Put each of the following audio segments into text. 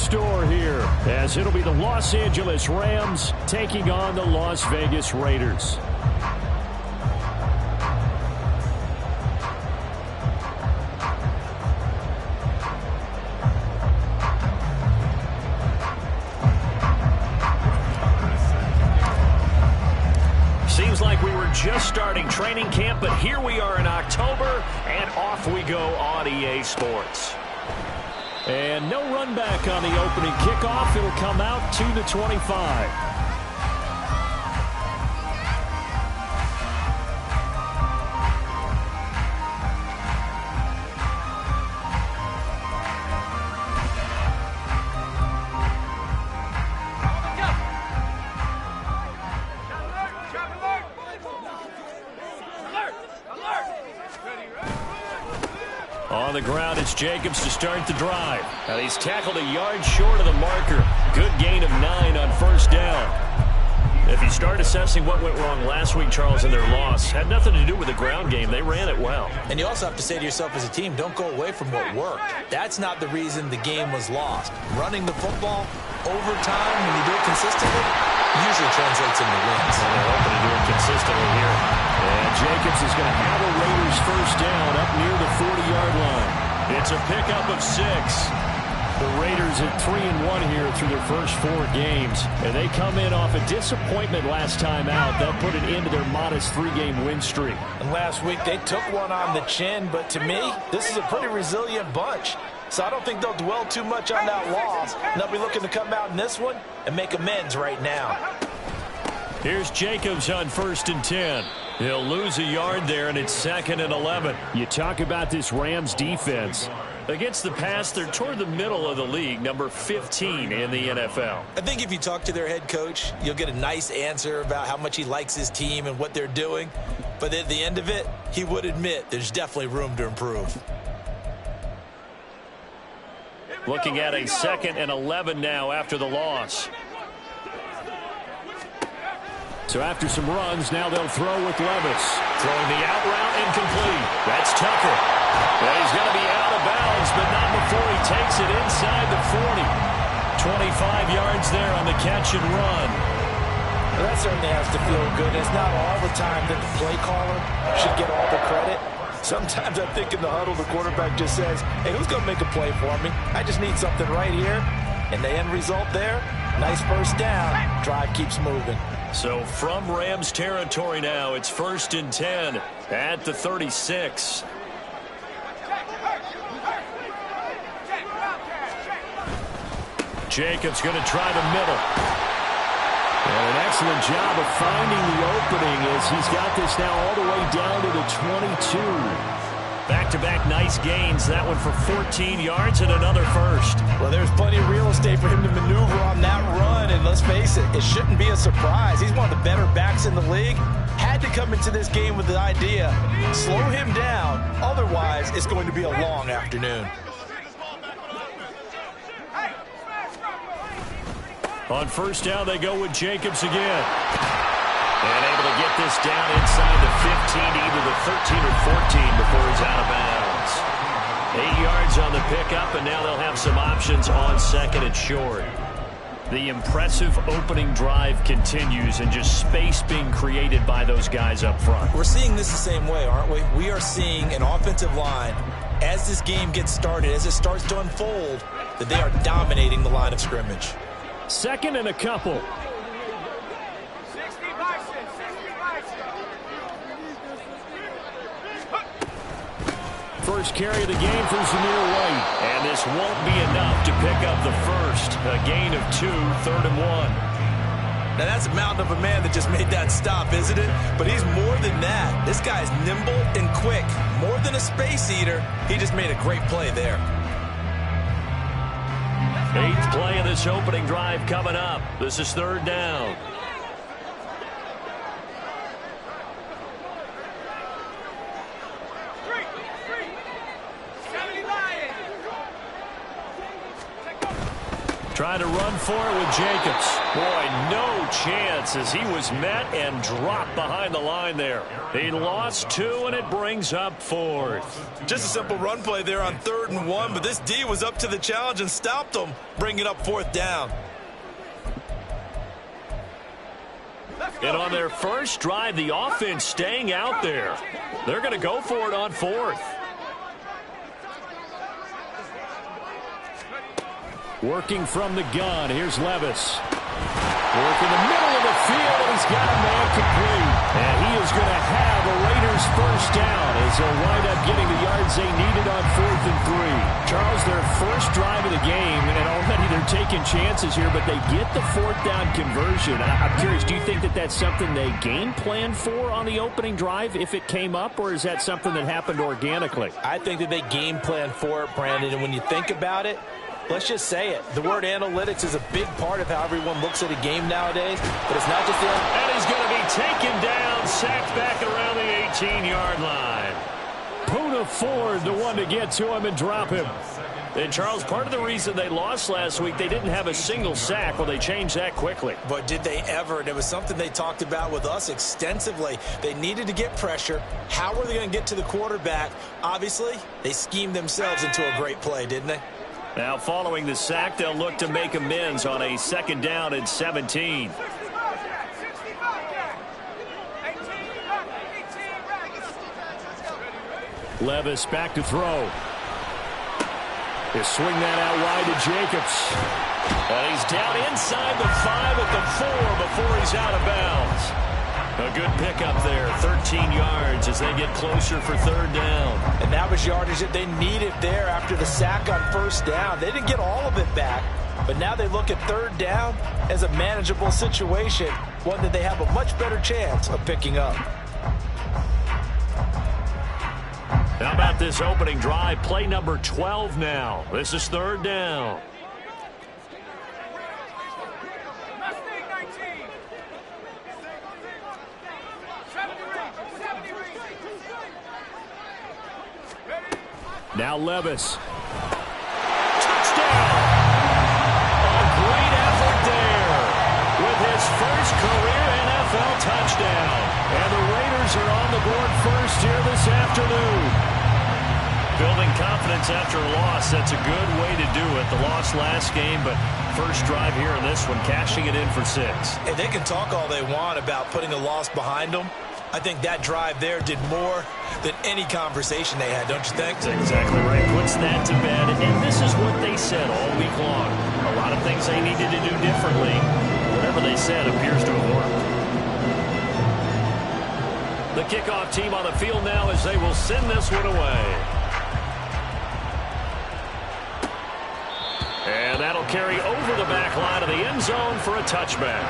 store here, as it'll be the Los Angeles Rams taking on the Las Vegas Raiders. Seems like we were just starting training camp, but here we are in October, and off we go on EA Sports. And no run back on the opening kickoff. It'll come out to the 25. On the ground, it's Jacobs to start the drive. And he's tackled a yard short of the marker. Good gain of 9 on first down. If you start assessing what went wrong last week, Charles, in their loss, had nothing to do with the ground game. They ran it well. And you also have to say to yourself as a team, don't go away from what worked. That's not the reason the game was lost. Running the football over time, when you do it consistently, usually translates into wins. And they're hoping to do it consistently here. And Jacobs is going to have a Raiders first down up near the 40-yard line. It's a pickup of 6. The Raiders at 3-1 here through their first 4 games. And they come in off a disappointment last time out. That put it into their modest 3-game win streak. And last week they took one on the chin, but to me, this is a pretty resilient bunch. So I don't think they'll dwell too much on that loss. And they'll be looking to come out in this one and make amends right now. Here's Jacobs on 1st and 10. He'll lose a yard there, and it's 2nd and 11. You talk about this Rams defense. Against the pass, they're toward the middle of the league, number 15 in the NFL. I think if you talk to their head coach, you'll get a nice answer about how much he likes his team and what they're doing. But at the end of it, he would admit there's definitely room to improve. Looking at a 2nd and 11 now after the loss. So after some runs, now they'll throw with Levis. Throwing the out route incomplete. That's Tucker. Well, he's going to be out of bounds, but not before he takes it inside the 40. 25 yards there on the catch and run. Well, that certainly has to feel good. It's not all the time that the play caller should get all the credit. Sometimes I think in the huddle, the quarterback just says, hey, who's going to make a play for me? I just need something right here. And the end result there, nice first down. Drive keeps moving. So from Rams territory now, it's 1st and 10 at the 36. Jacobs going to try the middle. And an excellent job of finding the opening as he's got this now all the way down to the 22. Back-to-back nice gains. That one for 14 yards and another first. Well, there's plenty of real estate for him to maneuver on that run. And let's face it, it shouldn't be a surprise. He's one of the better backs in the league. Had to come into this game with the idea, slow him down. Otherwise, it's going to be a long afternoon. On first down, they go with Jacobs again. And able to get this down inside the 15, either the 13 or 14 before he's out of bounds. 8 yards on the pickup, and now they'll have some options on 2nd and short. The impressive opening drive continues, and just space being created by those guys up front. We're seeing this the same way, aren't we? We are seeing an offensive line, as this game gets started, as it starts to unfold, that they are dominating the line of scrimmage. 2nd and a couple. First carry of the game for Zamir White. And this won't be enough to pick up the first. A gain of 2, 3rd and 1. Now that's a mountain of a man that just made that stop, isn't it? But he's more than that. This guy's nimble and quick. More than a space eater. He just made a great play there. 8th play of this opening drive coming up. This is 3rd down. Trying to run for it with Jacobs. Boy, no chance as he was met and dropped behind the line there. He lost 2, and it brings up 4th. Just a simple run play there on 3rd and 1, but this D was up to the challenge and stopped him, bringing up 4th down. And on their first drive, the offense staying out there. They're going to go for it on 4th. Working from the gun, here's Levis. Work in the middle of the field, and he's got a man complete. And he is going to have a Raiders first down as they'll wind up getting the yards they needed on 4th and 3. Charles, their first drive of the game, and already they're taking chances here, but they get the 4th down conversion. I'm curious, do you think that that's something they game planned for on the opening drive if it came up, or is that something that happened organically? I think that they game planned for it, Brandon, and when you think about it, let's just say it. The word analytics is a big part of how everyone looks at a game nowadays, but it's not just the... And he's going to be taken down, sacked back around the 18-yard line. Poona Ford, the one to get to him and drop him. And, Charles, part of the reason they lost last week, they didn't have a single sack. Well, they changed that quickly. But did they ever? And it was something they talked about with us extensively. They needed to get pressure. How were they going to get to the quarterback? Obviously, they schemed themselves into a great play, didn't they? Now, following the sack, they'll look to make amends on a 2nd down and 17. Levis back to throw. He'll swing that out wide to Jacobs. And he's down inside the 5 at the 4 before he's out of bounds. A good pickup there, 13 yards as they get closer for 3rd down. And that was yardage that they needed there after the sack on 1st down. They didn't get all of it back, but now they look at 3rd down as a manageable situation, one that they have a much better chance of picking up. How about this opening drive? Play number 12 now. This is 3rd down. Now Levis. Touchdown! A great effort there with his first career NFL touchdown. And the Raiders are on the board first here this afternoon. Building confidence after a loss, that's a good way to do it. The loss last game, but first drive here in this one, cashing it in for 6. And they can talk all they want about putting a loss behind them. I think that drive there did more than any conversation they had, don't you think? That's exactly right. Puts that to bed. And this is what they said all week long. A lot of things they needed to do differently. Whatever they said appears to have worked. The kickoff team on the field now as they will send this one away. And that'll carry over the back line of the end zone for a touchback.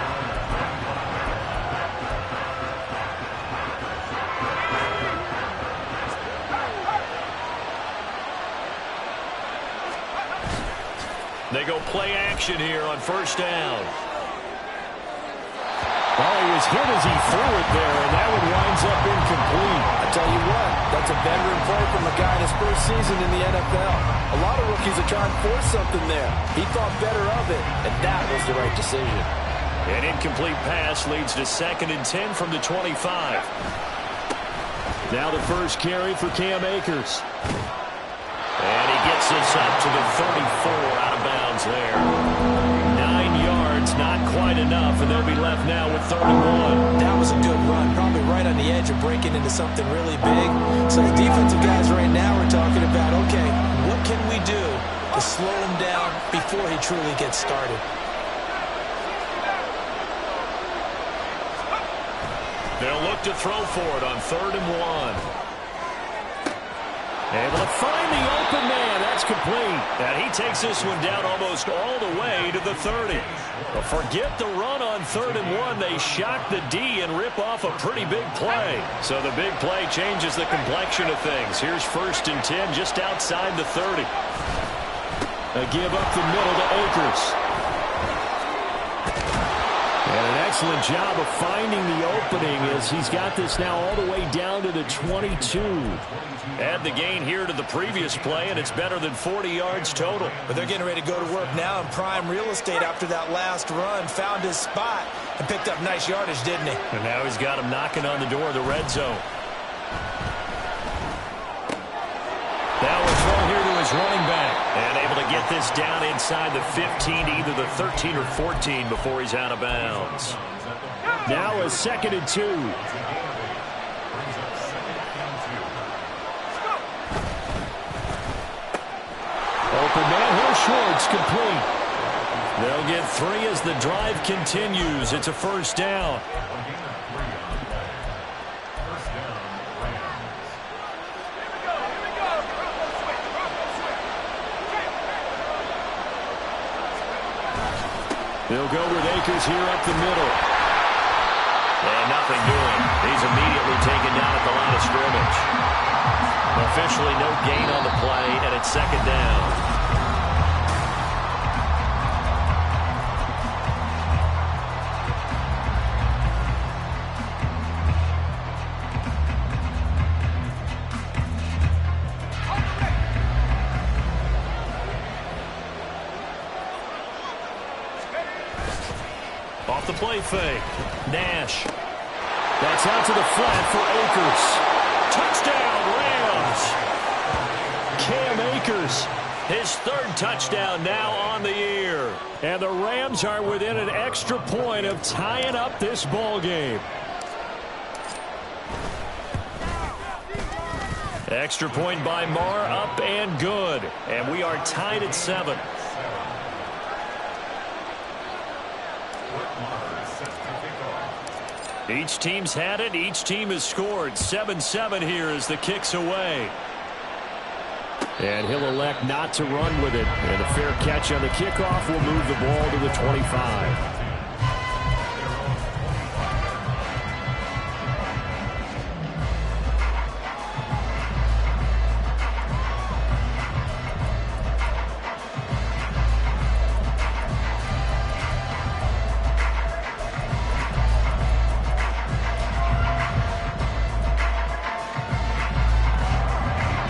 They go play action here on 1st down. Well, he was hit as he threw it there, and that one winds up incomplete. I tell you what, that's a veteran play from a guy in his first season in the NFL. A lot of rookies are trying to force something there. He thought better of it, and that was the right decision. An incomplete pass leads to 2nd and 10 from the 25. Now the first carry for Cam Akers. And he gets this up to the 34, out of bounds there. 9 yards, not quite enough, and they'll be left now with 3rd and 1. That was a good run, probably right on the edge of breaking into something really big. So the defensive guys right now are talking about, okay, what can we do to slow him down before he truly gets started? They'll look to throw for it on 3rd and 1. Able to find the open man. That's complete. And he takes this one down almost all the way to the 30. But forget the run on 3rd and 1. They shock the D and rip off a pretty big play. So the big play changes the complexion of things. Here's 1st and 10 just outside the 30. They give up the middle to Akers. And an excellent job of finding the opening as he's got this now all the way down to the 22. Add the gain here to the previous play, and it's better than 40 yards total. But they're getting ready to go to work now in prime real estate after that last run. Found his spot and picked up nice yardage, didn't he? And now he's got him knocking on the door of the red zone. Now a throw here to his running back. And able to get this down inside the 15 to either the 13 or 14 before he's out of bounds. Now a 2nd and 2. Open man here, Schwartz, complete. They'll get 3 as the drive continues. It's a first down. They'll go with Akers here up the middle. And nothing doing. He's immediately taken down at the line of scrimmage. Officially no gain on the play, and it's 2nd down. Off the play fake. Nash. That's out to the flat for Akers. Touchdown, Rams. Cam Akers. His 3rd touchdown now on the year. And the Rams are within an extra point of tying up this ball game. Extra point by Marr, up and good. And we are tied at 7. Each team's had it. Each team has scored. 7-7 here as the kick's away. And he'll elect not to run with it. And a fair catch on the kickoff will move the ball to the 25.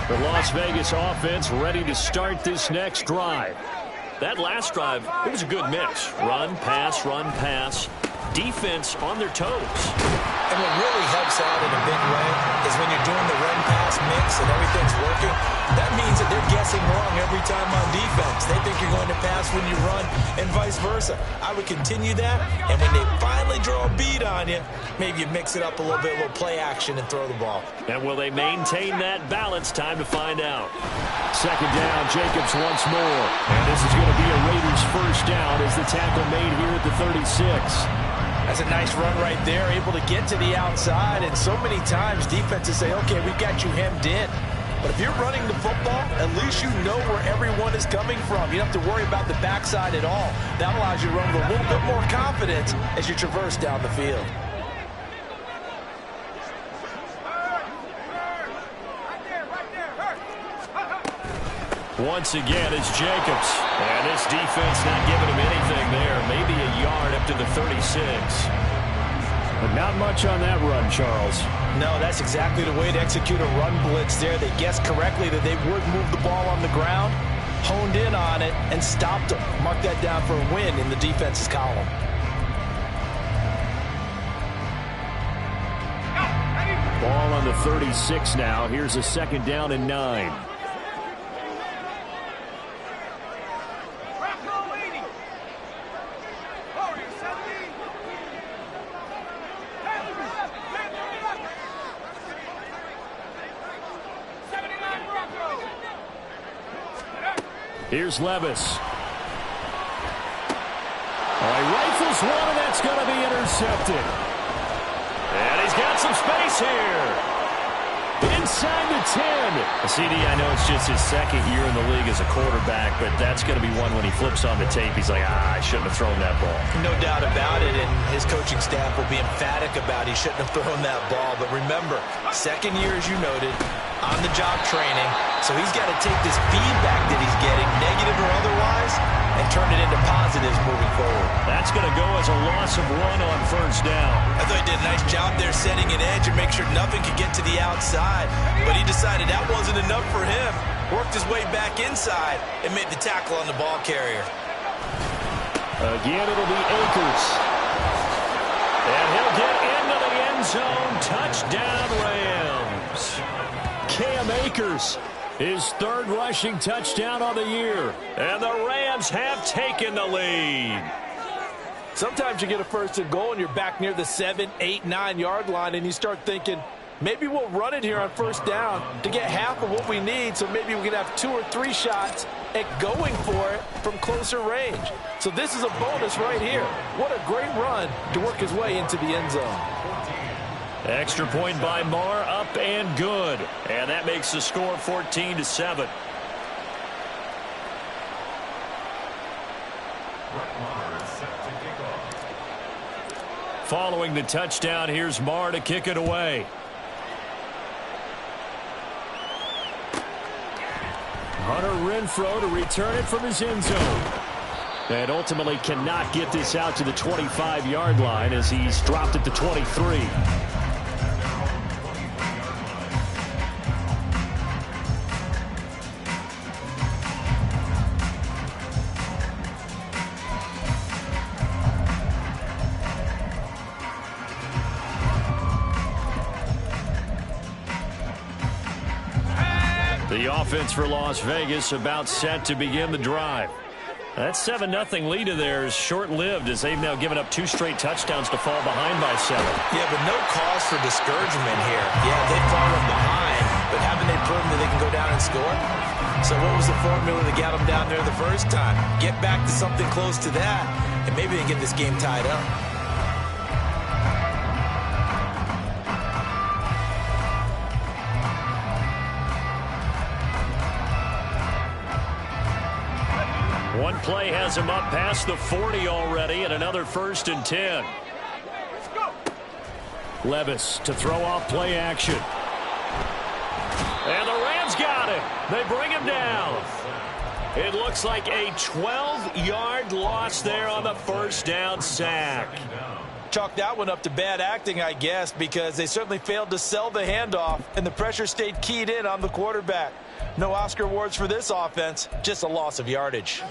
The Las Vegas offense ready to start this next drive. That last drive, it was a good mix. Run, pass, defense on their toes. And what really helps out in a big way is when you're doing the run-pass mix and everything's working, that means that they're guessing wrong every time on defense. They think you're going to pass when you run and vice versa. I would continue that, and when they finally draw a beat on you, maybe you mix it up a little bit, a little play action, and throw the ball. And will they maintain that balance? Time to find out. 2nd down, Jacobs once more. And this is going to be a Raiders first down as the tackle made here at the 36. That's a nice run right there, able to get to the outside. And so many times defenses say, okay, we've got you hemmed in. But if you're running the football, at least you know where everyone is coming from. You don't have to worry about the backside at all. That allows you to run with a little bit more confidence as you traverse down the field. Once again, it's Jacobs. And this defense not giving him anything there. Maybe a yard up to the 36. But not much on that run, Charles. No, that's exactly the way to execute a run blitz there. They guessed correctly that they would move the ball on the ground, honed in on it, and stopped them. Mark that down for a win in the defense's column. Ball on the 36 now. Here's a 2nd down and 9. Here's Levis. All right, rifles one, and that's going to be intercepted. And he's got some space here. Inside the 10. CD, I know it's just his 2nd year in the league as a quarterback, but that's going to be one when he flips on the tape. He's like, I shouldn't have thrown that ball. No doubt about it, and his coaching staff will be emphatic about he shouldn't have thrown that ball. But remember, 2nd year, as you noted, on-the-job training, so he's got to take this feedback that he's getting, negative or otherwise, and turn it into positives moving forward. That's going to go as a loss of 1 on first down. I thought he did a nice job there setting an edge and make sure nothing could get to the outside, but he decided that wasn't enough for him. Worked his way back inside and made the tackle on the ball carrier. Again, it'll be Akers. And he'll get into the end zone. Touchdown, Rams. Cam Akers, his 3rd rushing touchdown on the year. And the Rams have taken the lead. Sometimes you get a 1st and goal and you're back near the 7, 8, 9-yard line and you start thinking, maybe we'll run it here on 1st down to get half of what we need, so maybe we can have 2 or 3 shots at going for it from closer range. So this is a bonus right here. What a great run to work his way into the end zone. Extra point by Marr, up and good. And that makes the score 14-7. Following the touchdown, here's Marr to kick it away. Hunter Renfrow to return it from his end zone. And ultimately cannot get this out to the 25-yard line as he's dropped at the 23. The offense for Las Vegas about set to begin the drive. That 7-0 lead of theirs short-lived as they've now given up 2 straight touchdowns to fall behind by 7. Yeah, but no cause for discouragement here. Yeah, they've fallen behind, but haven't they proven that they can go down and score? So what was the formula that got them down there the first time? Get back to something close to that, and maybe they get this game tied up. One play has him up past the 40 already, and another 1st and 10. Levis to throw off play action. And the Rams got him. They bring him down. It looks like a 12-yard loss there on the 1st down sack. Chalk that one up to bad acting, I guess, because they certainly failed to sell the handoff, and the pressure stayed keyed in on the quarterback. No Oscar awards for this offense, just a loss of yardage.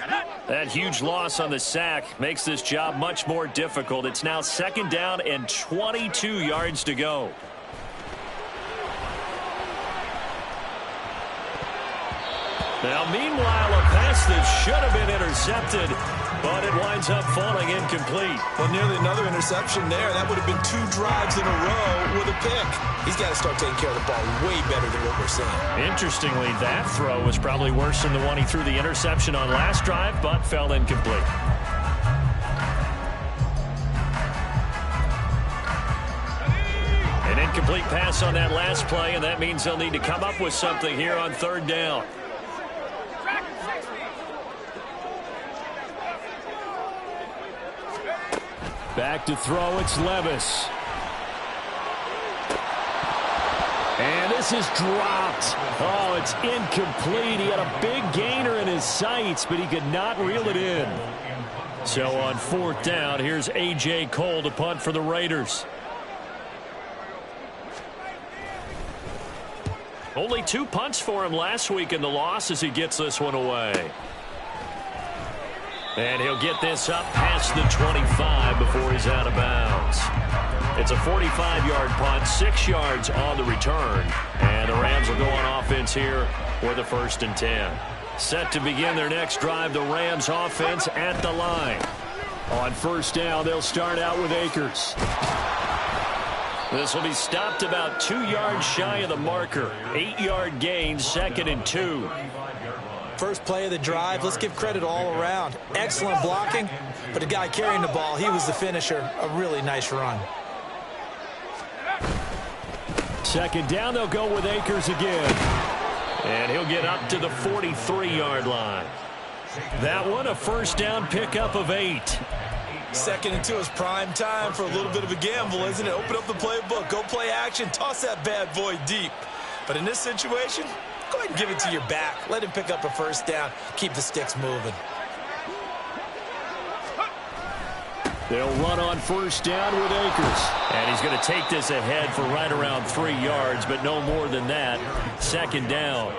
That huge loss on the sack makes this job much more difficult. It's now 2nd down and 22 yards to go. Now, meanwhile, a pass that should have been intercepted, but it winds up falling incomplete. Well, nearly another interception there. That would have been 2 drives in a row with a pick. He's got to start taking care of the ball way better than what we're seeing. Interestingly, that throw was probably worse than the one he threw the interception on last drive, but fell incomplete. An incomplete pass on that last play, and that means they'll need to come up with something here on 3rd down. Back to throw, it's Levis. And this is dropped. Oh, it's incomplete. He had a big gainer in his sights, but he could not reel it in. So on 4th down, here's A.J. Cole to punt for the Raiders. Only 2 punts for him last week in the loss as he gets this one away. And he'll get this up past the 25 before he's out of bounds. It's a 45-yard punt, 6 yards on the return. And the Rams will go on offense here with a 1st and 10. Set to begin their next drive, the Rams offense at the line. On 1st down, they'll start out with Akers. This will be stopped about 2 yards shy of the marker. 8-yard gain, 2nd and 2. First play of the drive, let's give credit all around. Excellent blocking, but the guy carrying the ball, he was the finisher. A really nice run. 2nd down, they'll go with Akers again. And he'll get up to the 43-yard line. That one, a 1st down pickup of 8. 2nd and 2 is prime time for a little bit of a gamble, isn't it? Open up the playbook, go play action, toss that bad boy deep. But in this situation, go ahead and give it to your back. Let him pick up a first down. Keep the sticks moving. They'll run on first down with Akers. And he's going to take this ahead for right around 3 yards, but no more than that. Second down.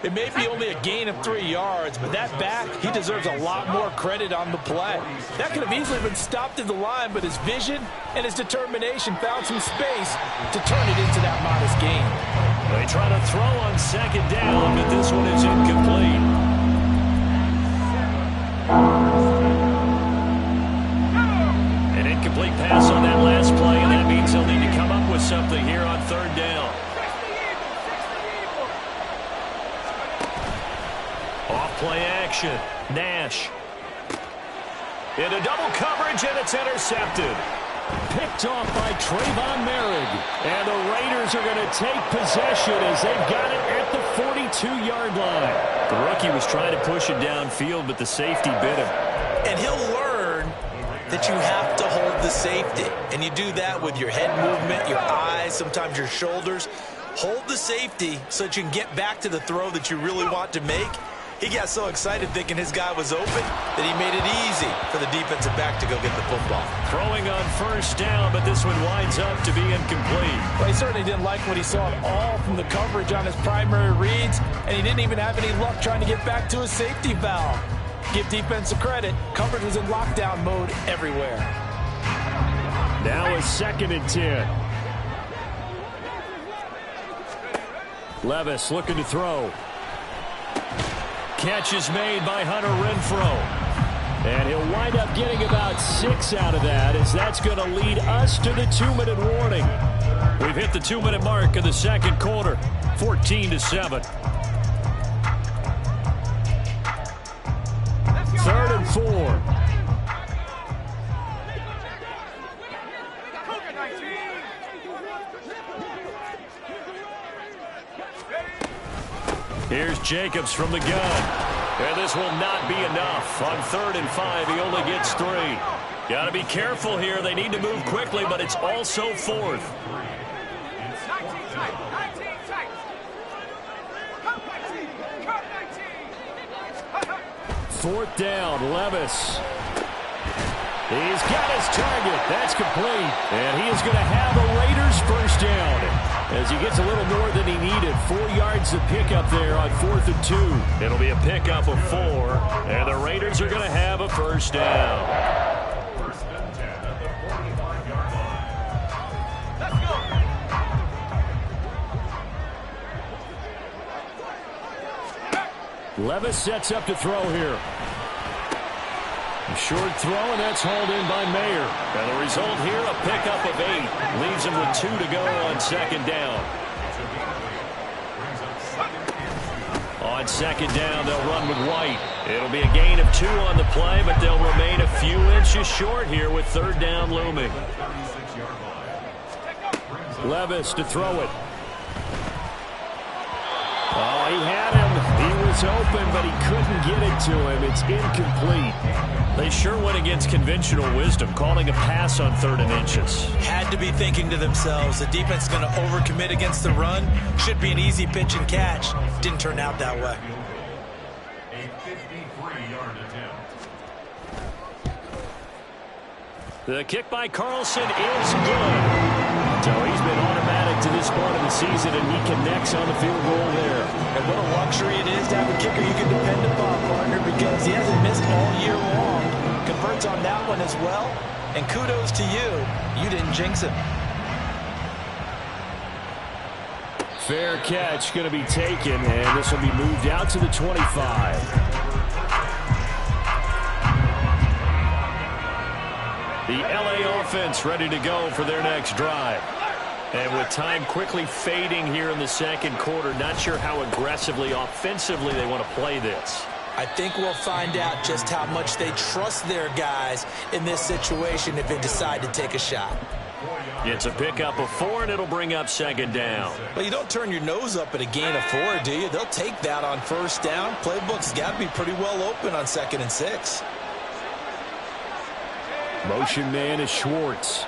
It may be only a gain of 3 yards, but that back, he deserves a lot more credit on the play. That could have easily been stopped at the line, but his vision and his determination found some space to turn it into that modest gain. They try to throw on second down, but this one is incomplete. An incomplete pass on that last play, and that means he'll need to come up with something here on third down. Off-play action. Nash. Into double coverage, and it's intercepted. Picked off by Trayvon Merrick. And the Raiders are going to take possession as they've got it at the 42-yard line. The rookie was trying to push it downfield, but the safety bit him. And he'll learn that you have to hold the safety. And you do that with your head movement, your eyes, sometimes your shoulders. Hold the safety so that you can get back to the throw that you really want to make. He got so excited thinking his guy was open that he made it easy for the defensive back to go get the football. Throwing on first down, but this one winds up to be incomplete. Well, he certainly didn't like what he saw at all from the coverage on his primary reads, and he didn't even have any luck trying to get back to his safety valve. Give defense a credit. Coverage was in lockdown mode everywhere. Now a 2nd and 10. Levis looking to throw. Catch is made by Hunter Renfrow. And he'll wind up getting about 6 out of that, as that's going to lead us to the 2-minute warning. We've hit the 2-minute mark of the second quarter. 14-7. 3rd and 4. Here's Jacobs from the gun. And this will not be enough. On 3rd and 5, he only gets 3. Got to be careful here. They need to move quickly, but it's also 4th. Fourth down, Levis. He's got his target. That's complete. And he is going to have a Raiders first down as he gets a little more than he needed. 4 yards to pick up there on 4th and 2. It'll be a pickup of 4, and the Raiders are going to have a first down. Levis sets up to throw here. A short throw, and that's hauled in by Mayer. And the result here, a pickup of 8. Leaves him with 2 to go on second down. On second down, they'll run with White. It'll be a gain of 2 on the play, but they'll remain a few inches short here with 3rd down looming. Levis to throw it. Oh, he had him. He was open, but he couldn't get it to him. It's incomplete. They sure went against conventional wisdom, calling a pass on 3rd and inches. Had to be thinking to themselves, the defense is going to overcommit against the run. Should be an easy pitch and catch. Didn't turn out that way. A 53-yard attempt. The kick by Carlson is good. So he's been automatic to this point of the season, and he connects on the field goal there. And what a luxury it is to have a kicker you can depend upon, partner, because he hasn't missed all year long. Converts on that one as well. And kudos to you. You didn't jinx it. Fair catch going to be taken, and this will be moved out to the 25. The LA offense ready to go for their next drive. And with time quickly fading here in the second quarter, not sure how aggressively, offensively they want to play this. I think we'll find out just how much they trust their guys in this situation if they decide to take a shot. It's a pickup of 4, and it'll bring up second down. Well, you don't turn your nose up at a gain of 4, do you? They'll take that on first down. Playbook's got to be pretty well open on 2nd and 6. Motion man is Schwartz.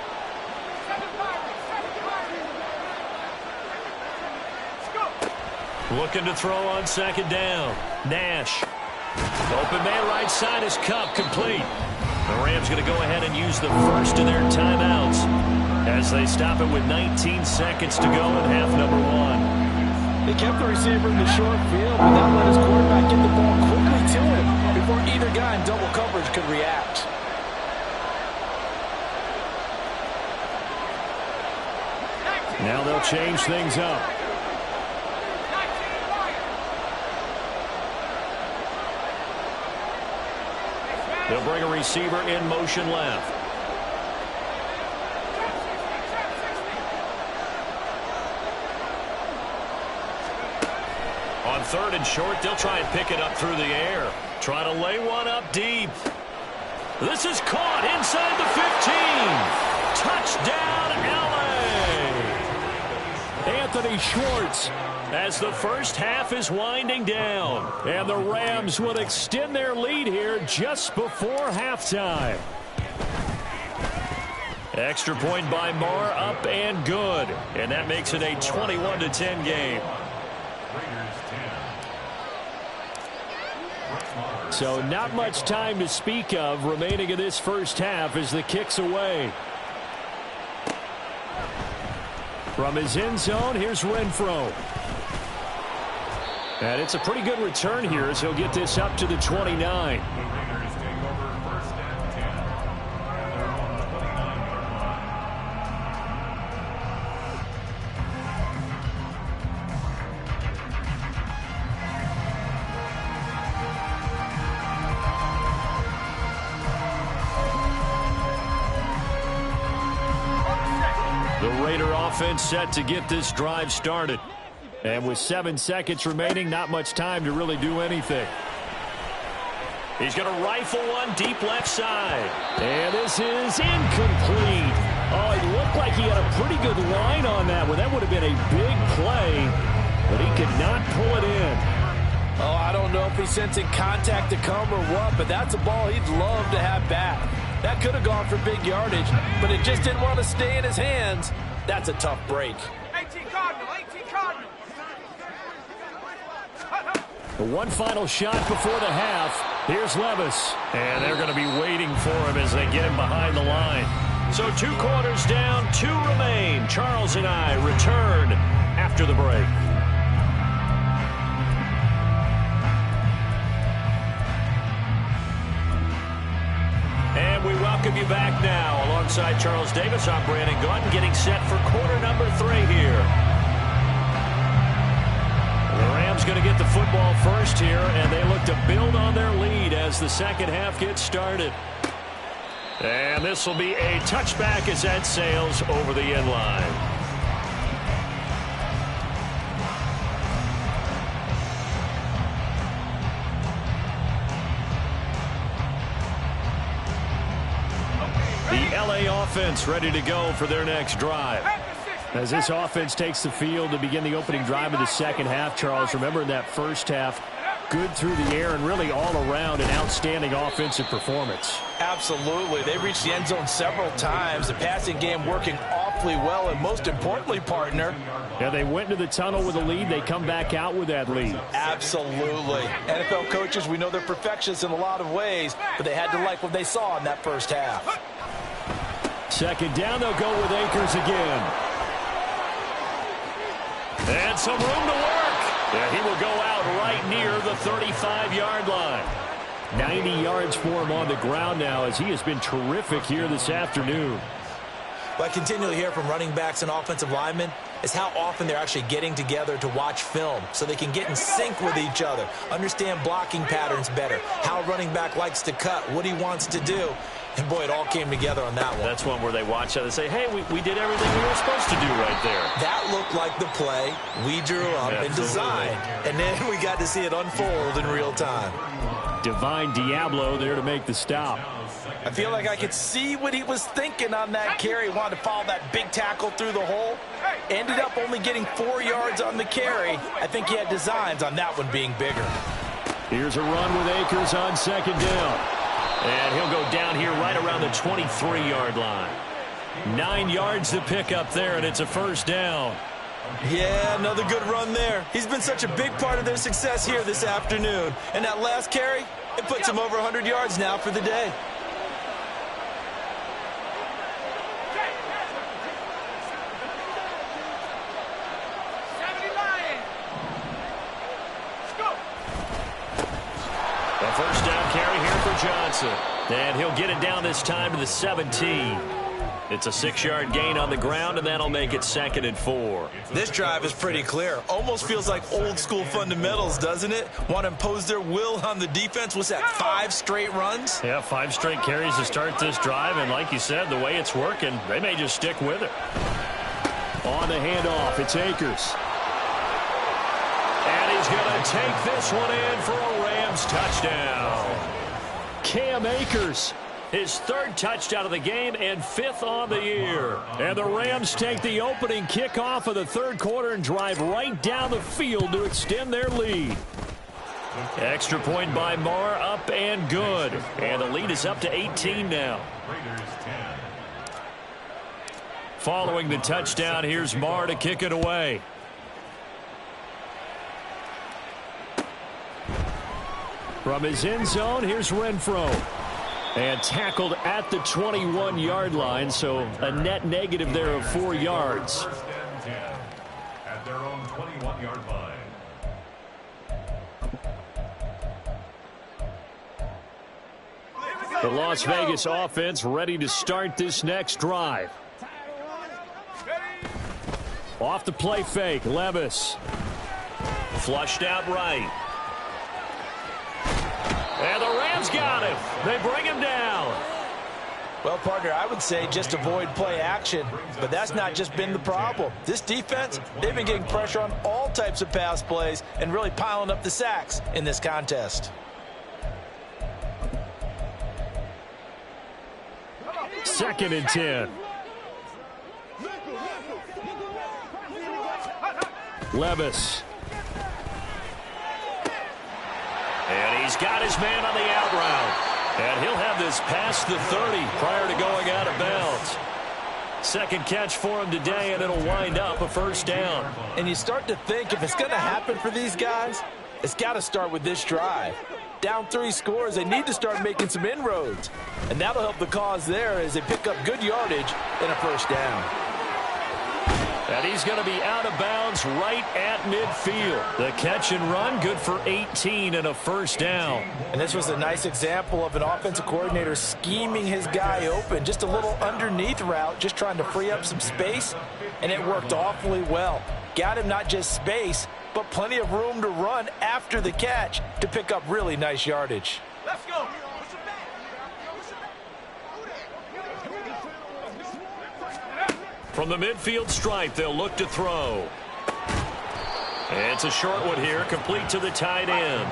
Looking to throw on second down. Nash. Open man right side is Cup, complete. The Rams going to go ahead and use the first of their timeouts as they stop it with 19 seconds to go in half number one. They kept the receiver in the short field, but that let his quarterback get the ball quickly to him before either guy in double coverage could react. Now they'll change things up. They'll bring a receiver in motion left. On third and short, they'll try and pick it up through the air. Trying to lay one up deep. This is caught inside the 15. Touchdown, L.A. Anthony Schwartz. As the first half is winding down. And the Rams will extend their lead here just before halftime. Extra point by Marr, up and good. And that makes it a 21-10 game. So not much time to speak of remaining in this first half as the kick's away. From his end zone, here's Renfro. And it's a pretty good return here as he'll get this up to the 29. The Raider offense set to get this drive started. And with 7 seconds remaining, not much time to really do anything. He's going to rifle one deep left side. And this is incomplete. Oh, it looked like he had a pretty good line on that one. That would have been a big play, but he could not pull it in. Oh, I don't know if he's sensing contact to come or what, but that's a ball he'd love to have back. That could have gone for big yardage, but it just didn't want to stay in his hands. That's a tough break. 18 Cardinal, 18 Cardinal. One final shot before the half. Here's Levis. And they're going to be waiting for him as they get him behind the line. So 2 quarters down, 2 remain. Charles and I return after the break. And we welcome you back now. Alongside Charles Davis, I'm Brandon Gaudin, getting set for quarter number 3 here. The Rams going to get the football first here, and they look to build on their lead as the second half gets started. And this will be a touchback as that sails over the end line. The LA offense ready to go for their next drive. As this offense takes the field to begin the opening drive of the second half, Charles, remember in that first half, good through the air and really all around an outstanding offensive performance. Absolutely. They reached the end zone several times. The passing game working awfully well, and most importantly, partner. Yeah, they went into the tunnel with a lead. They come back out with that lead. Absolutely. NFL coaches, we know they're perfectionists in a lot of ways, but they had to like what they saw in that first half. Second down, they'll go with Akers again. And some room to work. Yeah, he will go out right near the 35-yard line. 90 yards for him on the ground now as he has been terrific here this afternoon. What I continually hear from running backs and offensive linemen is how often they're actually getting together to watch film so they can get in sync with each other, understand blocking patterns better, how a running back likes to cut, what he wants to do. And, boy, it all came together on that one. That's one where they watch out and say, hey, we did everything we were supposed to do right there. That looked like the play we drew up and designed. And then we got to see it unfold in real time. Divine Diablo there to make the stop. I feel like I could see what he was thinking on that carry. He wanted to follow that big tackle through the hole. Ended up only getting 4 yards on the carry. I think he had designs on that one being bigger. Here's a run with Akers on second down. And he'll go down here right around the 23-yard line. 9 yards to pick up there, and it's a first down. Yeah, another good run there. He's been such a big part of their success here this afternoon. And that last carry, it puts him over 100 yards now for the day. A first down carry here for Johnson. And he'll get it down this time to the 17. It's a 6-yard gain on the ground, and that'll make it 2nd and 4. This drive is pretty clear. Almost feels like old-school fundamentals, doesn't it? Want to impose their will on the defense. What's that, 5 straight runs? Yeah, 5 straight carries to start this drive, and like you said, the way it's working, they may just stick with it. On the handoff, it's Akers. And he's going to take this one in for a Rams touchdown. Cam Akers. His 3rd touchdown of the game and 5th on the year. And the Rams take the opening kickoff of the 3rd quarter and drive right down the field to extend their lead. Extra point by Marr, up and good. And the lead is up to 18 now. Following the touchdown, here's Marr to kick it away. From his end zone, here's Renfro. And tackled at the 21-yard line, so a net negative there of 4 yards. First and 10 at their own 21-yard line. The Las Vegas offense ready to start this next drive. Off the play fake, Levis. Flushed out right. And the Rams got him. They bring him down. Well, partner, I would say just avoid play action, but that's not just been the problem. This defense, they've been getting pressure on all types of pass plays and really piling up the sacks in this contest. Second and 10. Levis. And he's got his man on the out route. And he'll have this past the 30 prior to going out of bounds. Second catch for him today, and it'll wind up a first down. And you start to think if it's going to happen for these guys, it's got to start with this drive. Down 3 scores, they need to start making some inroads. And that'll help the cause there as they pick up good yardage and a first down. And he's going to be out of bounds right at midfield. The catch and run, good for 18 and a first down. And this was a nice example of an offensive coordinator scheming his guy open. Just a little underneath route, just trying to free up some space, and it worked awfully well. Got him not just space, but plenty of room to run after the catch to pick up really nice yardage. Let's go. From the midfield stripe, they'll look to throw. It's a short one here, complete to the tight end.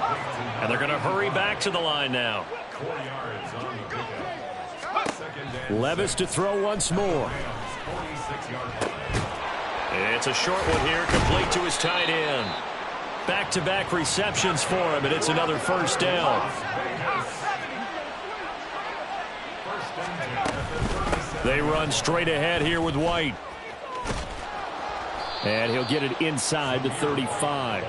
And they're going to hurry back to the line now. 4 yards on the pickup. Second and Levis to throw once more. 46-yard line. It's a short one here, complete to his tight end. Back-to-back receptions for him, and it's another first down. They run straight ahead here with White. And he'll get it inside the 35.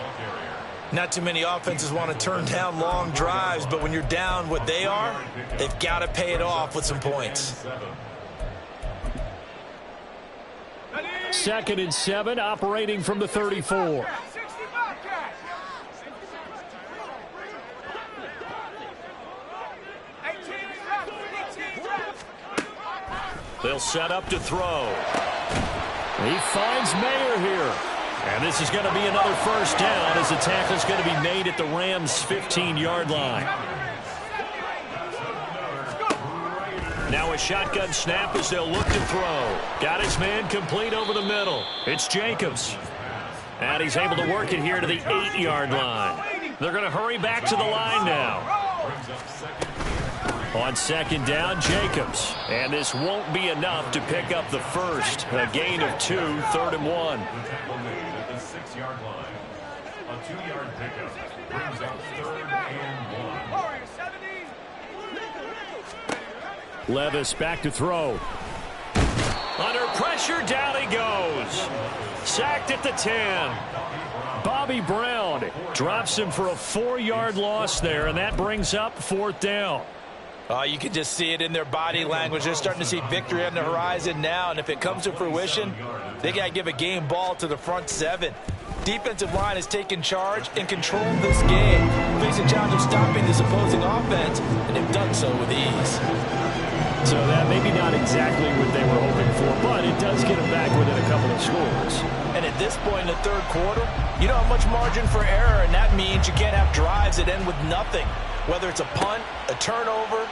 Not too many offenses want to turn down long drives, but when you're down what they are, they've got to pay it off with some points. 2nd and 7, operating from the 34. They'll set up to throw. He finds Mayer here. And this is going to be another first down as the tackle's going to be made at the Rams' 15-yard line. Now a shotgun snap as they'll look to throw. Got his man complete over the middle. It's Jacobs. And he's able to work it here to the 8-yard line. They're going to hurry back to the line now. On second down, Jacobs. And this won't be enough to pick up the first. A gain of 2, 3rd and 1. The tackle made at the 6-yard line. A 2-yard pickup brings up 3rd and 1. Levis back to throw. Under pressure, down he goes. Sacked at the 10. Bobby Brown drops him for a 4-yard loss there, and that brings up 4th down. You can just see it in their body language. They're starting to see victory on the horizon now, and if it comes to fruition, they got to give a game ball to the front 7. Defensive line has taken charge and controlled this game, facing challenge of stopping this opposing offense, and they've done so with ease. So that maybe not exactly what they were hoping for, but it does get them back within a couple of scores. And at this point in the third quarter, you don't have much margin for error, and that means you can't have drives that end with nothing. Whether it's a punt, a turnover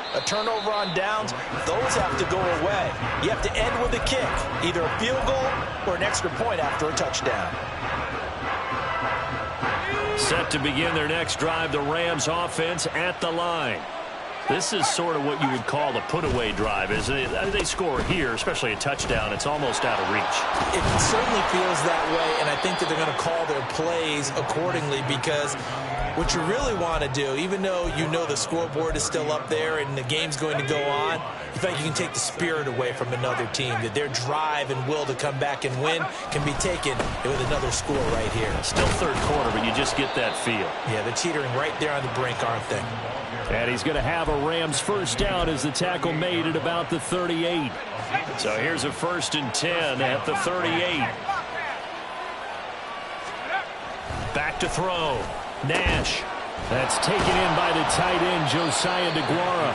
on downs, those have to go away. You have to end with a kick, either a field goal or an extra point after a touchdown. Set to begin their next drive, the Rams offense at the line. This is sort of what you would call a put-away drive, isn't it? They score here, especially a touchdown. It's almost out of reach. It certainly feels that way, and I think that they're going to call their plays accordingly, because what you really want to do, even though you know the scoreboard is still up there and the game's going to go on, you feel like you can take the spirit away from another team, that their drive and will to come back and win can be taken with another score right here. Still third quarter, but you just get that feel. Yeah, they're teetering right there on the brink, aren't they? And he's going to have a Rams first down as the tackle made at about the 38. So here's a 1st and 10 at the 38. Back to throw. Nash. That's taken in by the tight end, Josiah DeGuara.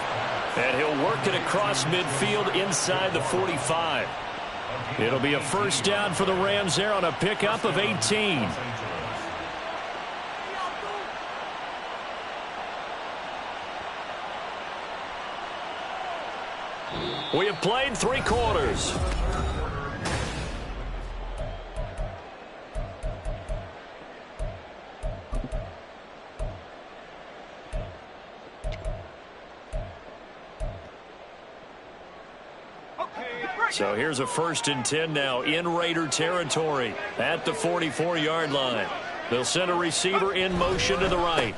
And he'll work it across midfield inside the 45. It'll be a first down for the Rams there on a pickup of 18. We have played 3 quarters. So here's a 1st and 10 now in Raider territory at the 44-yard line. They'll send a receiver in motion to the right.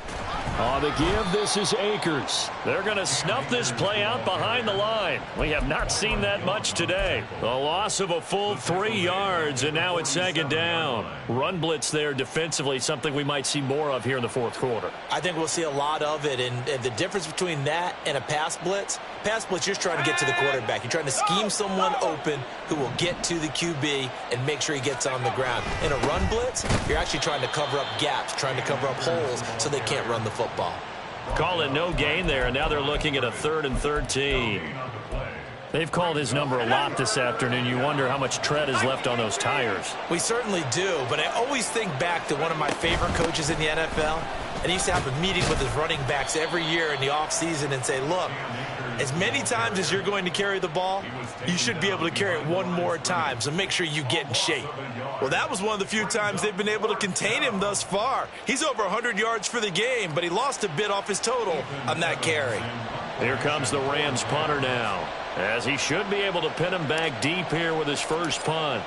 On the give, this is Akers. They're going to snuff this play out behind the line. We have not seen that much today. A loss of a full 3 yards, and now it's 2nd down. Run blitz there defensively, something we might see more of here in the 4th quarter. I think we'll see a lot of it, and the difference between that and a pass blitz, you're just trying to get to the quarterback. You're trying to scheme someone open who will get to the QB and make sure he gets on the ground. In a run blitz, you're actually trying to cover up gaps, trying to cover up holes so they can't run the football. Call it no gain there, and now they're looking at a 3rd and 13. They've called his number a lot this afternoon. You wonder how much tread is left on those tires. We certainly do, but I always think back to one of my favorite coaches in the NFL, and he used to have a meeting with his running backs every year in the offseason and say, look, as many times as you're going to carry the ball, you should be able to carry it one more time, so make sure you get in shape. Well, that was one of the few times they've been able to contain him thus far. He's over 100 yards for the game, but he lost a bit off his total on that carry. Here comes the Rams punter now, as he should be able to pin him back deep here with his first punt.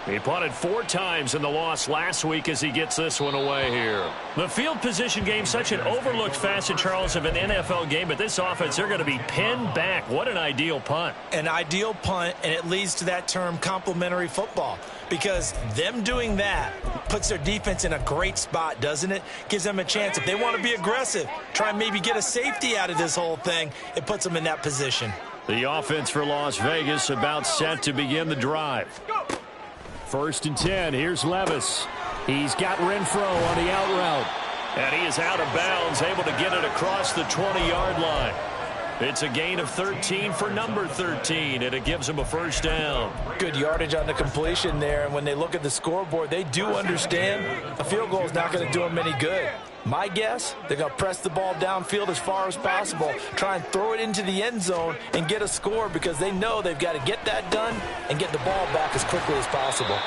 He punted 4 times in the loss last week as he gets this one away here. The field position game, such an overlooked facet, Charles, of an NFL game, but this offense, they're going to be pinned back. What an ideal punt. An ideal punt, and it leads to that term complementary football, because them doing that puts their defense in a great spot, doesn't it? Gives them a chance. If they want to be aggressive, try and maybe get a safety out of this whole thing, it puts them in that position. The offense for Las Vegas about set to begin the drive. 1st and 10. Here's Levis. He's got Renfro on the out route. And he is out of bounds, able to get it across the 20-yard line. It's a gain of 13 for number 13, and it gives him a first down. Good yardage on the completion there, and when they look at the scoreboard, they do understand a field goal is not going to do them any good. My guess, they're going to press the ball downfield as far as possible, try and throw it into the end zone and get a score, because they know they've got to get that done and get the ball back as quickly as possible.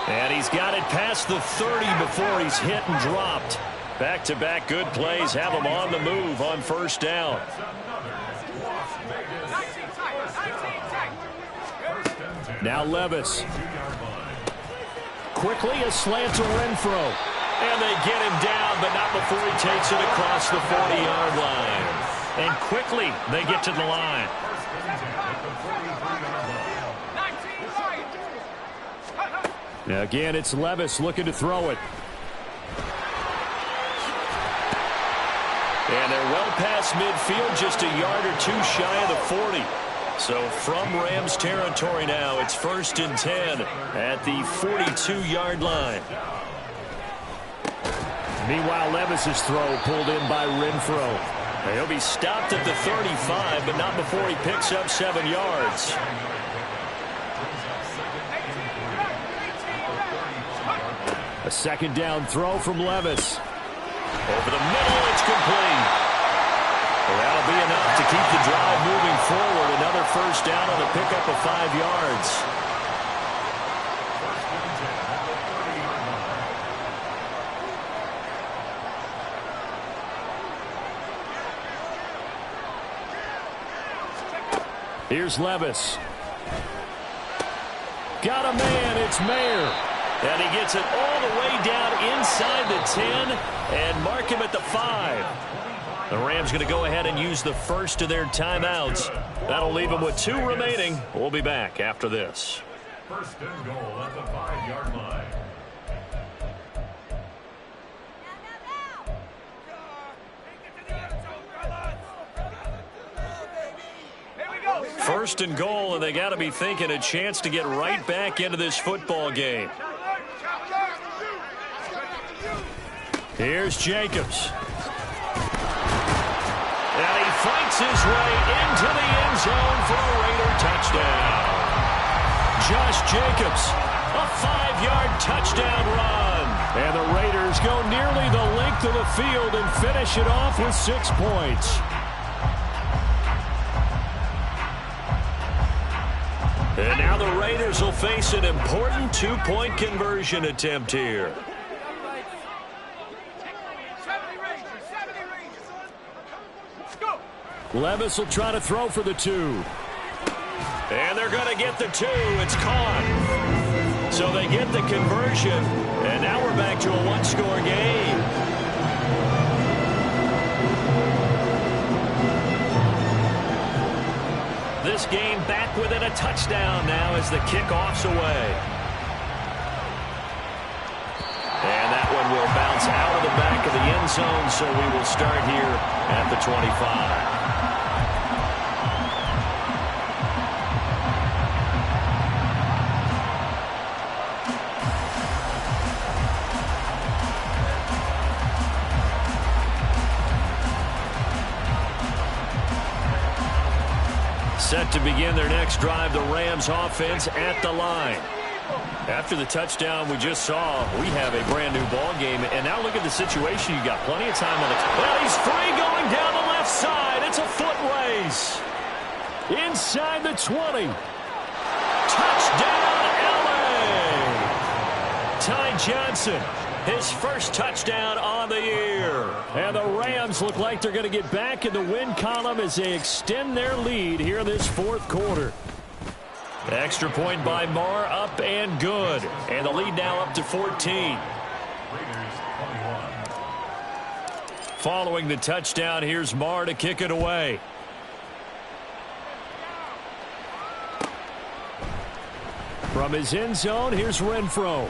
And he's got it past the 30 before he's hit and dropped. Back-to-back good plays have him on the move on first down. Now Levis. Quickly a slant to Renfro. And they get him down, but not before he takes it across the 40-yard line. And quickly they get to the line. Now again, it's Levis looking to throw it. And they're well past midfield, just a yard or two shy of the 40. So from Rams territory now, it's 1st and 10 at the 42-yard line. Meanwhile, Levis's throw pulled in by Renfro. He'll be stopped at the 35, but not before he picks up 7 yards. A 2nd down throw from Levis. Over the middle, it's complete. Well, that'll be enough to keep the drive moving forward. Another 1st down on the pickup of 5 yards. Here's Levis. Got a man, it's Mayer. And he gets it all the way down inside the 10 and mark him at the 5. The Rams going to go ahead and use the first of their timeouts. That'll leave them with 2 remaining. We'll be back after this. 1st and goal at the 5-yard line. First and goal, and they got to be thinking a chance to get right back into this football game. Here's Jacobs. And he fights his way into the end zone for a Raider touchdown. Josh Jacobs, a 5-yard touchdown run. And the Raiders go nearly the length of the field and finish it off with 6 points. And now the Raiders will face an important 2-point conversion attempt here. Levis will try to throw for the 2. And they're going to get the 2. It's caught. So they get the conversion. And now we're back to a 1-score game. This game back within a touchdown now as the kickoff's away. And that one will bounce out of the back of the end zone, so we will start here at the 25. Set to begin their next drive, the Rams offense at the line. After the touchdown we just saw, we have a brand new ball game. And now look at the situation. You got plenty of time on the well, he's free going down the left side. It's a foot race. Inside the 20. Touchdown, LA! Ty Johnson, his first touchdown on the year. And the Rams look like they're going to get back in the win column as they extend their lead here in this 4th quarter. Extra point by Marr, up and good. And the lead now up to 14. Following the touchdown, here's Marr to kick it away. From his end zone, here's Renfro.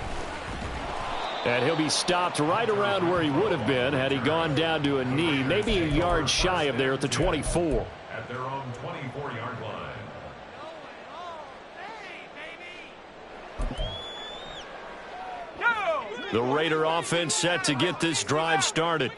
And he'll be stopped right around where he would have been had he gone down to a knee, maybe a yard shy of there at the 24. At their own 24-yard line. The Raider offense set to get this drive started.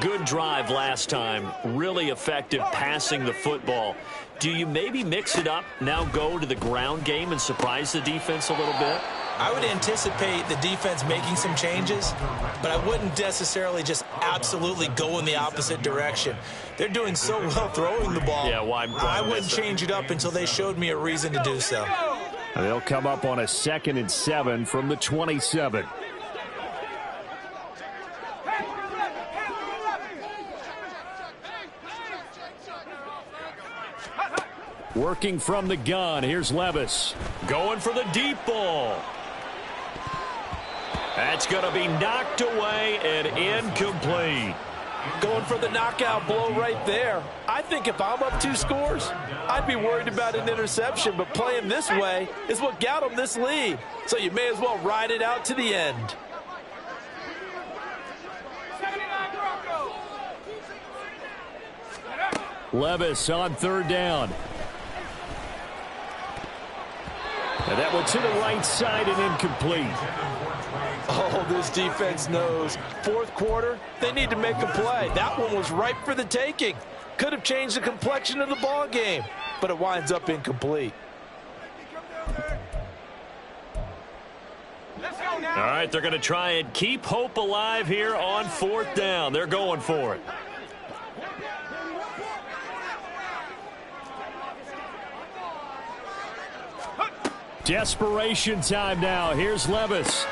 Good drive last time. Really effective passing the football. Do you maybe mix it up, now go to the ground game and surprise the defense a little bit? I would anticipate the defense making some changes, but I wouldn't necessarily just absolutely go in the opposite direction. They're doing so well throwing the ball. Yeah, why I wouldn't change it up until they showed me a reason to do so. They'll come up on a 2nd and 7 from the 27. Working from the gun, here's Levis. Going for the deep ball. That's going to be knocked away and incomplete. Going for the knockout blow right there. I I think if I'm up 2 scores, I'd be worried about an interception, but playing this way is what got them this lead. So you may as well ride it out to the end. Levis on 3rd down. And that one to the right side and incomplete. Oh, this defense knows. 4th quarter, they need to make a play. That one was ripe for the taking. Could have changed the complexion of the ball game, but it winds up incomplete. All right, they're going to try and keep hope alive here on 4th down. They're going for it. Desperation time now. Here's Levis.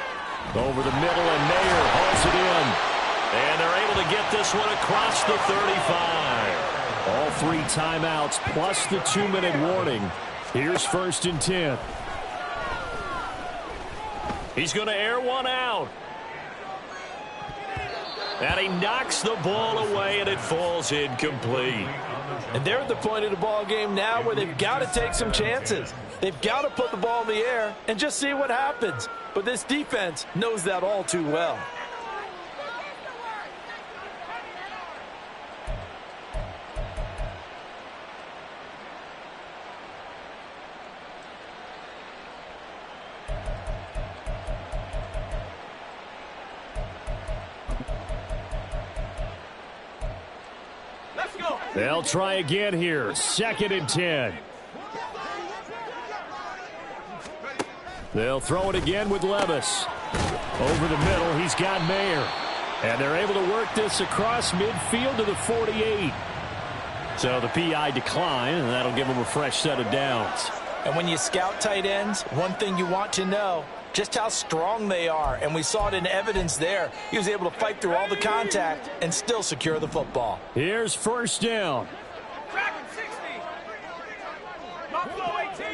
Over the middle, and Mayer hauls it in. And they're able to get this one across the 35. All 3 timeouts plus the 2-minute warning. Here's 1st and 10. He's going to air one out. And he knocks the ball away, and it falls incomplete. And they're at the point of the ball game now where they've got to take some chances. They've got to put the ball in the air and just see what happens. But this defense knows that all too well. They'll try again here. 2nd and 10. They'll throw it again with Levis. Over the middle, he's got Mayer. And they're able to work this across midfield to the 48. So the PI decline, and that'll give them a fresh set of downs. And when you scout tight ends, one thing you want to know, just how strong they are. And we saw it in evidence there. He was able to fight through all the contact and still secure the football. Here's 1st down. Tracking 60. Not flow 18.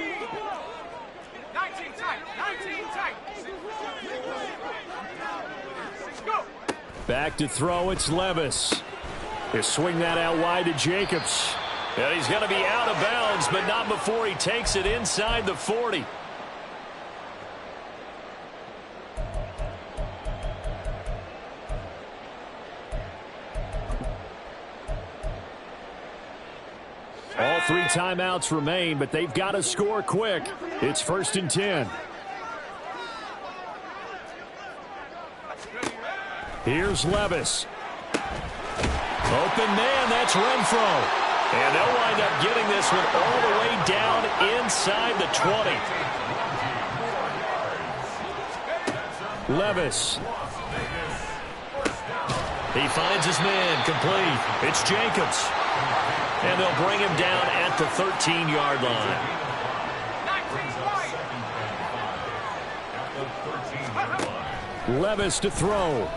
19 tight. 19 tight. Go. Back to throw, it's Levis. He'll swing that out wide to Jacobs. And he's going to be out of bounds, but not before he takes it inside the 40. All 3 timeouts remain, but they've got to score quick. It's 1st and 10. Here's Levis. Open man, that's Renfro. And they'll wind up getting this one all the way down inside the 20. Levis. He finds his man, complete. It's Jacobs. And they'll bring him down at the 13-yard line. Levis to throw.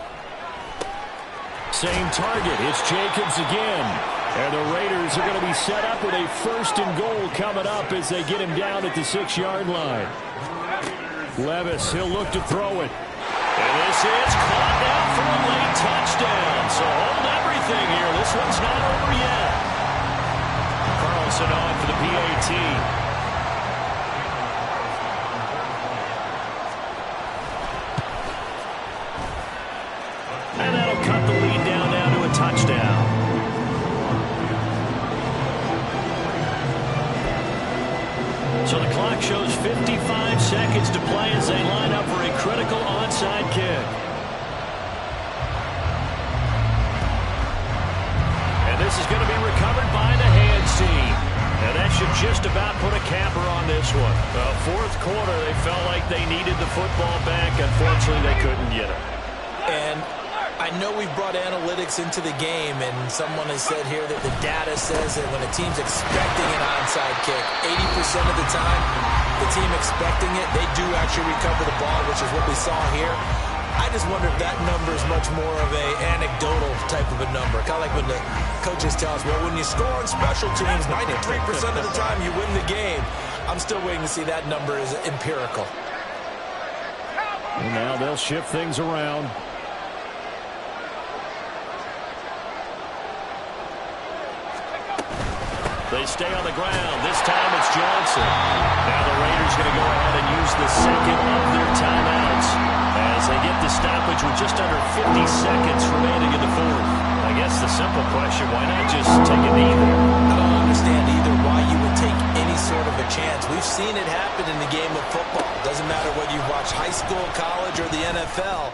Same target. It's Jacobs again. And the Raiders are going to be set up with a 1st and goal coming up as they get him down at the 6-yard line. Levis, he'll look to throw it. And this is caught now for a late touchdown. So hold everything here. This one's not over yet. Carlson on for the PAT. And that'll cut the lead down now to a touchdown. So the clock shows 55 seconds to play as they line up for a critical onside kick. And this is going to be recovered by the hands team. And that should just about put a capper on this one. 4th quarter, they felt like they needed the football back. Unfortunately, they couldn't get it. And I know we've brought analytics into the game, and someone has said here that the data says that when a team's expecting an onside kick, 80% of the time, the team expecting it, they do actually recover the ball, which is what we saw here. I just wonder if that number is much more of a anecdotal type of a number. Kind of like when the coaches tell us, well, when you score on special teams, 93% of the time you win the game. I'm still waiting to see that number is empirical. And now they'll shift things around. They stay on the ground. This time it's Johnson. Now the Raiders going to go ahead and use the second of their timeouts as they get the stoppage with just under 50 seconds remaining in the fourth. I guess the simple question, why not just take a knee there? I don't understand either why you would take any sort of a chance. We've seen it happen in the game of football. Doesn't matter whether you watch high school, college, or the NFL.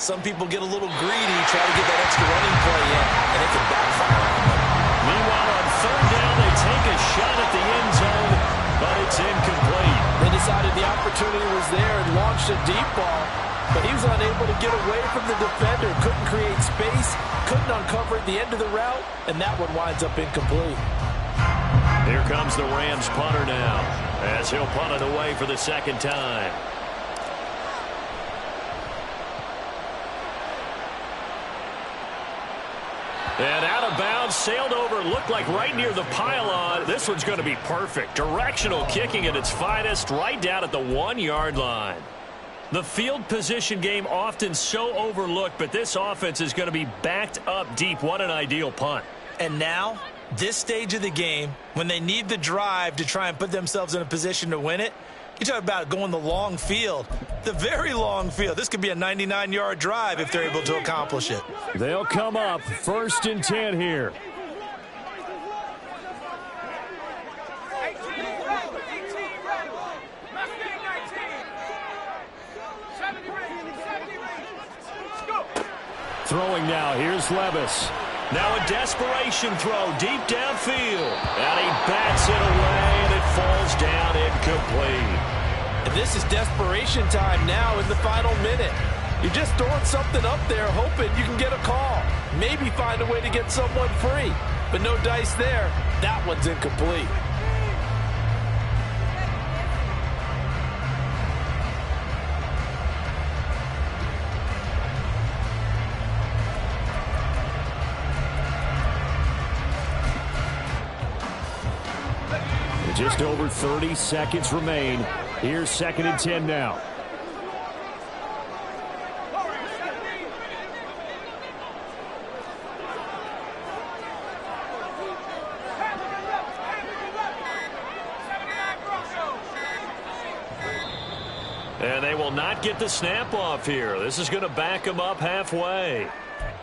Some people get a little greedy, try to get that extra running play in, and it can backfire on them. Meanwhile, on third down, they take a shot at the end zone, but it's incomplete. They decided the opportunity was there and launched a deep ball, but he was unable to get away from the defender, couldn't create space, couldn't uncover at the end of the route, and that one winds up incomplete. Here comes the Rams punter now, as he'll punt it away for the second time. And out of bounds, sailed over, looked like right near the pylon. This one's going to be perfect. Directional kicking at its finest, right down at the 1-yard line. The field position game often so overlooked, but this offense is going to be backed up deep. What an ideal punt. And now, this stage of the game, when they need the drive to try and put themselves in a position to win it, you talk about going the long field, the very long field. This could be a 99-yard drive if they're able to accomplish it. They'll come up 1st and 10 here. Throwing now, here's Levis. Now a desperation throw deep downfield. And he bats it away, and it falls down incomplete. And this is desperation time now in the final minute. You're just throwing something up there, hoping you can get a call. Maybe find a way to get someone free. But no dice there. That one's incomplete. Just over 30 seconds remain. Here's 2nd and 10 now. And they will not get the snap off here. This is going to back them up halfway.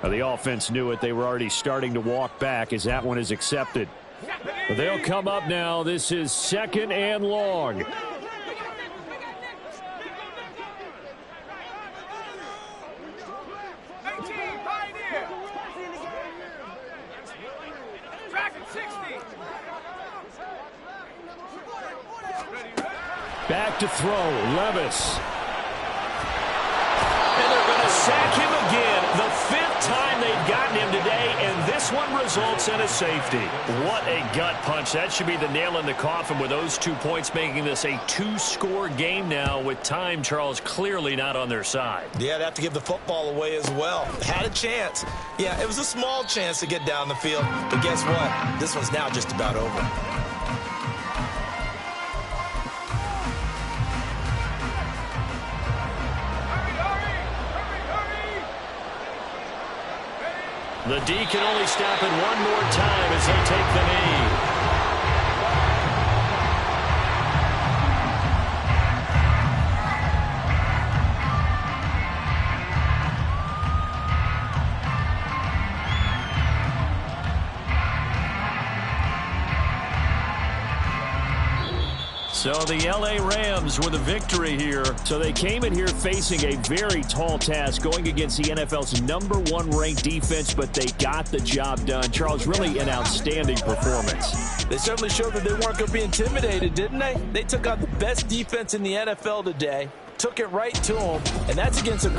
Now, the offense knew it. They were already starting to walk back as that one is accepted. But they'll come up now. This is 2nd and long. 19, Pioneer. Track at 60. Back to throw, Levis. And they're going to sack him again. The 5th time they've gotten him today, and this one results in a safety. What a gut punch. That should be the nail in the coffin with those 2 points, making this a 2-score game now with time, Charles, clearly not on their side. Yeah, they have to give the football away as well. Had a chance. Yeah, it was a small chance to get down the field. But guess what? This one's now just about over. The D can only stop it one more time as they take the knee. So the L.A. Rams with a victory here. So they came in here facing a very tall task, going against the NFL's #1 ranked defense, but they got the job done. Charles, really an outstanding performance. They certainly showed that they weren't going to be intimidated, didn't they? They took out the best defense in the NFL today, took it right to them, and that's against a